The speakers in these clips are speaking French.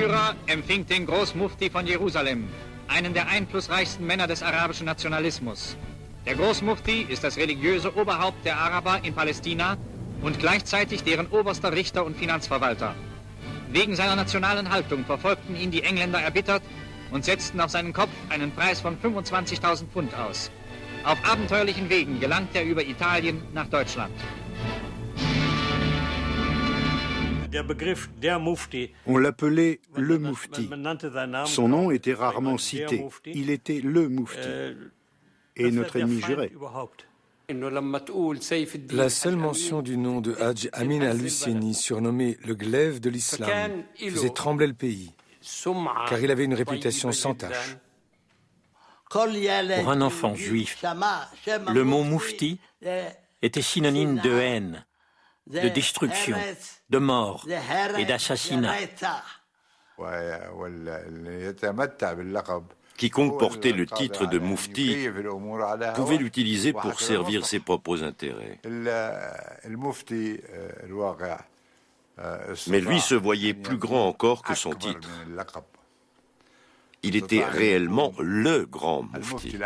Führer empfing den Großmufti von Jerusalem, einen der einflussreichsten Männer des arabischen Nationalismus. Der Großmufti ist das religiöse Oberhaupt der Araber in Palästina und gleichzeitig deren oberster Richter und Finanzverwalter. Wegen seiner nationalen Haltung verfolgten ihn die Engländer erbittert und setzten auf seinen Kopf einen Preis von 25.000 Pfund aus. Auf abenteuerlichen Wegen gelangt er über Italien nach Deutschland. On l'appelait le Mufti. Son nom était rarement cité. Il était le Mufti. Et notre ennemi juré. La seule mention du nom de Hadj Amin al-Husseini, surnommé le glaive de l'islam, faisait trembler le pays, car il avait une réputation sans tache. Pour un enfant juif, le mot Mufti était synonyme de haine, de destruction, de mort et d'assassinat. Quiconque portait le titre de Mufti pouvait l'utiliser pour servir ses propres intérêts. Mais lui se voyait plus grand encore que son titre. Il était réellement le grand Mufti.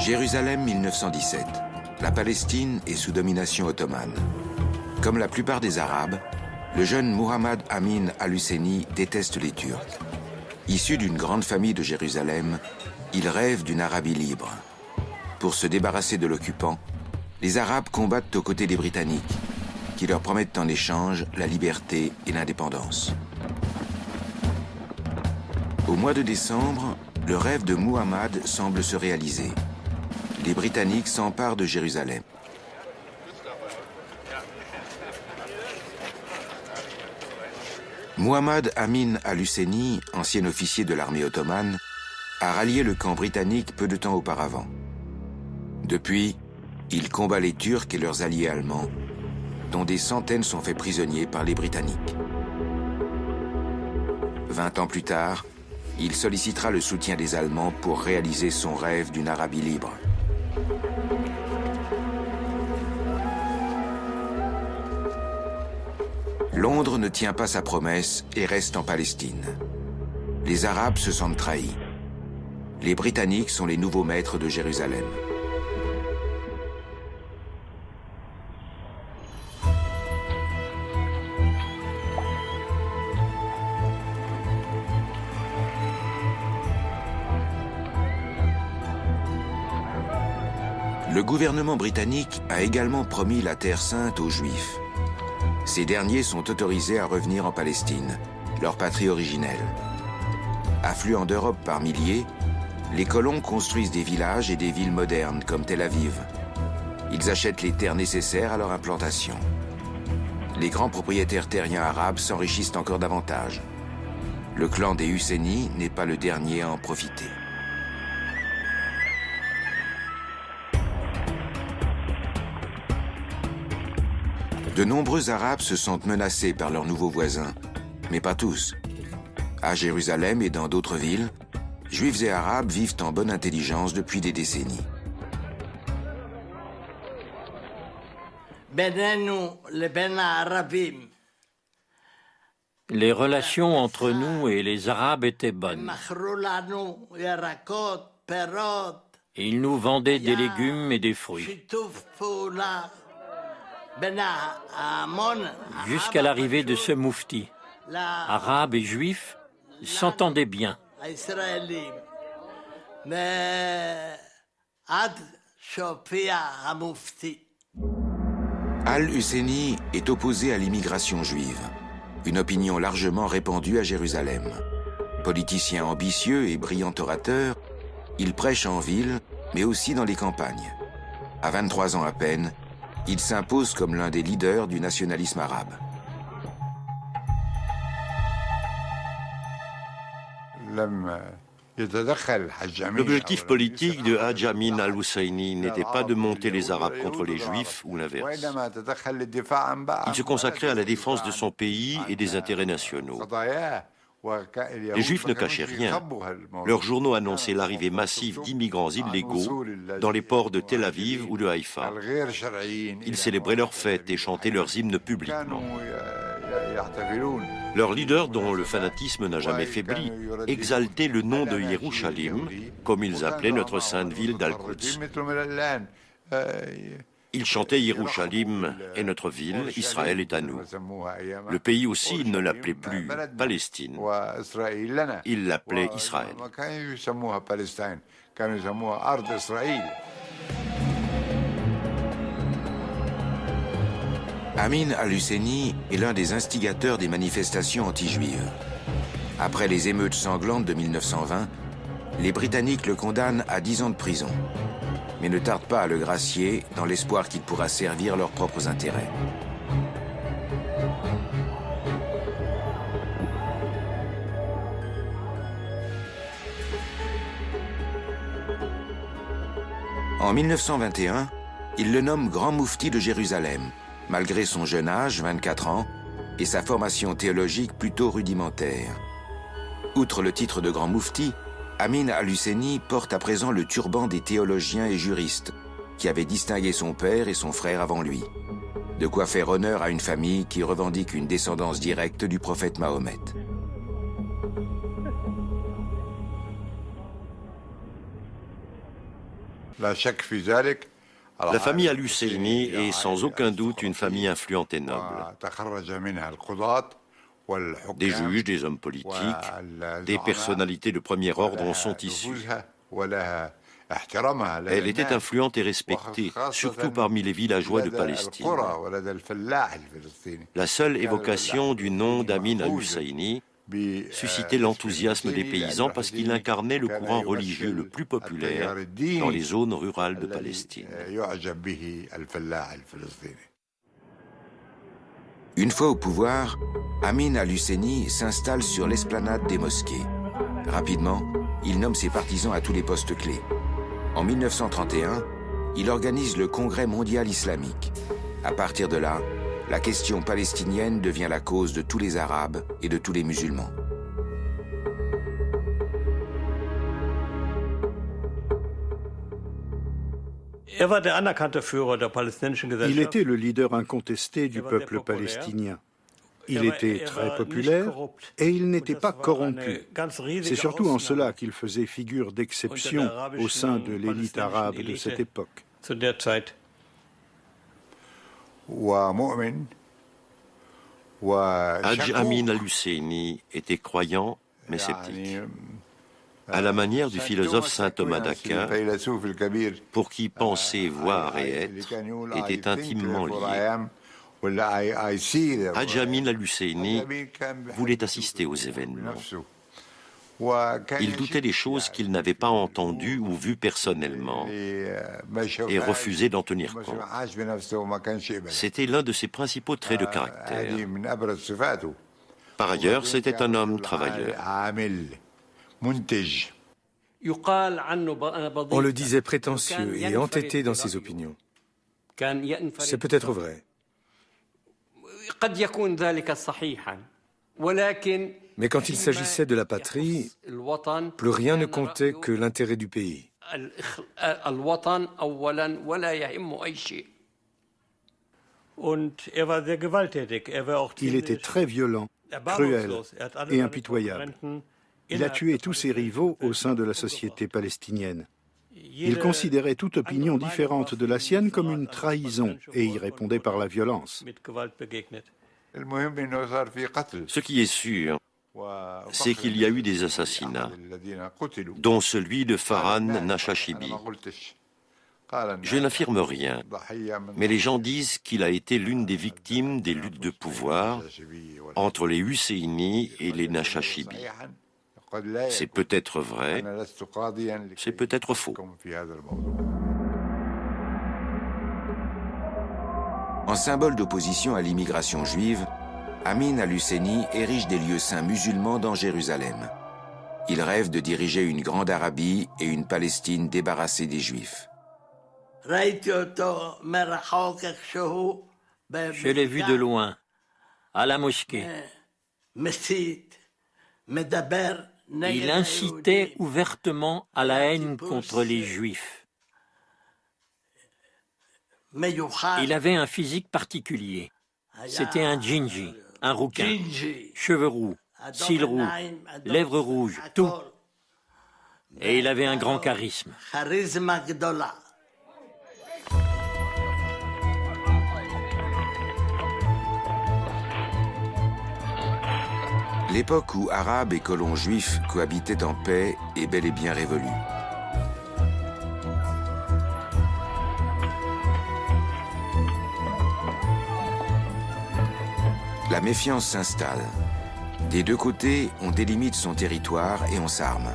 Jérusalem 1917. La Palestine est sous domination ottomane. Comme la plupart des Arabes, le jeune Muhammad Amin al-Husseini déteste les Turcs. Issu d'une grande famille de Jérusalem, il rêve d'une Arabie libre. Pour se débarrasser de l'occupant, les Arabes combattent aux côtés des Britanniques, qui leur promettent en échange la liberté et l'indépendance. Au mois de décembre, le rêve de Muhammad semble se réaliser. Les Britanniques s'emparent de Jérusalem. Muhammad Amin al-Husseini, ancien officier de l'armée ottomane, a rallié le camp britannique peu de temps auparavant. Depuis, il combat les Turcs et leurs alliés allemands, dont des centaines sont faits prisonniers par les Britanniques. 20 ans plus tard, il sollicitera le soutien des Allemands pour réaliser son rêve d'une Arabie libre. Londres ne tient pas sa promesse et reste en Palestine. Les Arabes se sentent trahis. Les Britanniques sont les nouveaux maîtres de Jérusalem. Le gouvernement britannique a également promis la Terre sainte aux Juifs. Ces derniers sont autorisés à revenir en Palestine, leur patrie originelle. Affluents d'Europe par milliers, les colons construisent des villages et des villes modernes comme Tel Aviv. Ils achètent les terres nécessaires à leur implantation. Les grands propriétaires terriens arabes s'enrichissent encore davantage. Le clan des Husseini n'est pas le dernier à en profiter. De nombreux Arabes se sentent menacés par leurs nouveaux voisins, mais pas tous. À Jérusalem et dans d'autres villes, Juifs et Arabes vivent en bonne intelligence depuis des décennies. Les relations entre nous et les Arabes étaient bonnes. Ils nous vendaient des légumes et des fruits. Jusqu'à l'arrivée de ce Mufti, Arabes et Juifs s'entendaient bien. Al-Husseini est opposé à l'immigration juive, une opinion largement répandue à Jérusalem. Politicien ambitieux et brillant orateur, il prêche en ville, mais aussi dans les campagnes. À 23 ans à peine, il s'impose comme l'un des leaders du nationalisme arabe. L'objectif politique de Hadj Amin al-Husseini n'était pas de monter les Arabes contre les Juifs ou l'inverse. Il se consacrait à la défense de son pays et des intérêts nationaux. Les Juifs ne cachaient rien. Leurs journaux annonçaient l'arrivée massive d'immigrants illégaux dans les ports de Tel Aviv ou de Haïfa. Ils célébraient leurs fêtes et chantaient leurs hymnes publiquement. Leur leader, dont le fanatisme n'a jamais faibli, exaltait le nom de Yerushalim, comme ils appelaient notre sainte ville d'Al-Quds. Ils chantaient Yerushalim est notre ville, Israël est à nous. Le pays aussi, ils ne l'appelaient plus Palestine, ils l'appelaient Israël. Amin al-Husseini est l'un des instigateurs des manifestations anti-juives. Après les émeutes sanglantes de 1920, les Britanniques le condamnent à 10 ans de prison, mais ne tardent pas à le gracier dans l'espoir qu'il pourra servir leurs propres intérêts. En 1921, il le nomme grand moufti de Jérusalem, malgré son jeune âge, 24 ans, et sa formation théologique plutôt rudimentaire. Outre le titre de grand moufti, Amin al-Husseini porte à présent le turban des théologiens et juristes, qui avaient distingué son père et son frère avant lui. De quoi faire honneur à une famille qui revendique une descendance directe du prophète Mahomet. La famille al-Husseini est sans aucun doute une famille influente et noble. Des juges, des hommes politiques, des personnalités de premier ordre en sont issus. Elle était influente et respectée, surtout parmi les villageois de Palestine. La seule évocation du nom d'Amin al-Husseini suscitait l'enthousiasme des paysans parce qu'il incarnait le courant religieux le plus populaire dans les zones rurales de Palestine. Une fois au pouvoir, Amin al-Husseini s'installe sur l'esplanade des mosquées. Rapidement, il nomme ses partisans à tous les postes clés. En 1931, il organise le Congrès mondial islamique. À partir de là, la question palestinienne devient la cause de tous les Arabes et de tous les musulmans. Il était le leader incontesté du peuple palestinien. Il était très populaire et il n'était pas corrompu. C'est surtout en cela qu'il faisait figure d'exception au sein de l'élite arabe de cette époque. Hadj Amin al-Husseini était croyant mais sceptique. À la manière du philosophe saint Thomas d'Aquin, pour qui penser, voir et être étaient intimement liés. Hadj Amin al-Husseini voulait assister aux événements. Il doutait des choses qu'il n'avait pas entendues ou vues personnellement et refusait d'en tenir compte. C'était l'un de ses principaux traits de caractère. Par ailleurs, c'était un homme travailleur. On le disait prétentieux et entêté dans ses opinions. C'est peut-être vrai. Mais quand il s'agissait de la patrie, plus rien ne comptait que l'intérêt du pays. Il était très violent, cruel et impitoyable. Il a tué tous ses rivaux au sein de la société palestinienne. Il considérait toute opinion différente de la sienne comme une trahison et y répondait par la violence. Ce qui est sûr, c'est qu'il y a eu des assassinats, dont celui de Farhan Nashashibi. Je n'affirme rien, mais les gens disent qu'il a été l'une des victimes des luttes de pouvoir entre les Husseini et les Nashashibi. C'est peut-être vrai, c'est peut-être faux. En symbole d'opposition à l'immigration juive, Amin al-Husseini érige des lieux saints musulmans dans Jérusalem. Il rêve de diriger une grande Arabie et une Palestine débarrassée des Juifs. Je l'ai vu de loin, à la mosquée. Il incitait ouvertement à la haine contre les Juifs. Il avait un physique particulier. C'était un djinji, un rouquin, cheveux roux, cils roux, lèvres rouges, tout. Et il avait un grand charisme. L'époque où Arabes et colons juifs cohabitaient en paix est bel et bien révolue. La méfiance s'installe. Des deux côtés, on délimite son territoire et on s'arme.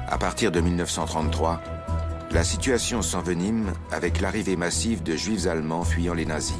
À partir de 1933, la situation s'envenime avec l'arrivée massive de juifs allemands fuyant les nazis.